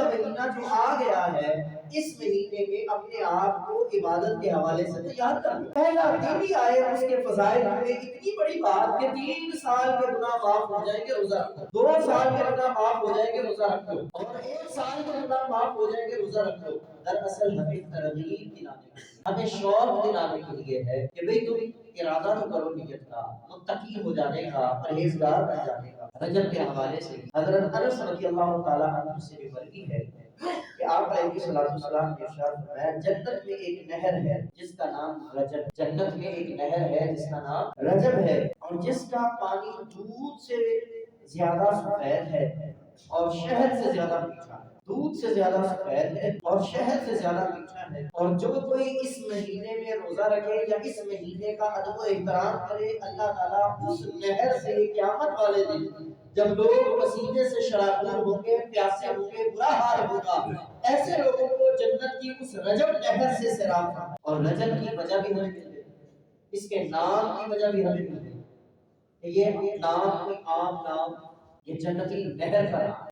کا مہینہ جو آ گیا ہے، اس مہینے میں اپنے آپ کو عبادت کے حوالے سے تیار کر لو۔ پہلا دن ہی آئے اس کے فضائل میں اتنی بڑی بات کہ 3 سال کے گناہ معاف ہو جائیں گے روزہ رکھو، 2 سال کے گناہ معاف ہو جائیں گے روزہ رکھو، اور 1 سال کے گناہ معاف ہو جائیں گے روزہ رکھو۔ دراصل ہمیں ترغیب دلانے کے لیے، ہمیں شوق دلانے کے لیے ہے کہ بھئی تم ارادہ تو کرو نیت کا، متقی ہو جانے کا، پرہیزگار بن جانے کا۔ رجب کے حوالے سے حضرت انس رضی اللہ تعالیٰ عنہ سے بھی مروی ہے کہ آپ علیہ السلام نے ارشاد فرمایا جنت میں ایک نہر ہے جس کا نام رجب، جنت میں ایک نہر ہے جس کا نام رجب ہے، اور جس کا پانی دودھ سے زیادہ سفید ہے اور شہد سے زیادہ میٹھا ہے، دودھ سے زیادہ سفید ہے اور شہد سے زیادہ میٹھا ہے۔ اور جو کوئی اس مہینے میں روزہ رکھے یا اس مہینے کا ادب و احترام کرے، اللہ تعالیٰ اس نہر سے قیامت والے دن جب لوگ پسینے سے شرابور ہوں گے، پیاسے ہوں گے، برا حال ہوگا، ایسے لوگوں کو جنت کی اس رجب نہر سے سیراب کرنا۔ اور رجب کی وجہ بھی ہمیں مل گئی، اس کے نام کی وجہ بھی ہمیں مل گئی کہ یہ نام کوئی عام نام، یہ جنتی نہر کا نام۔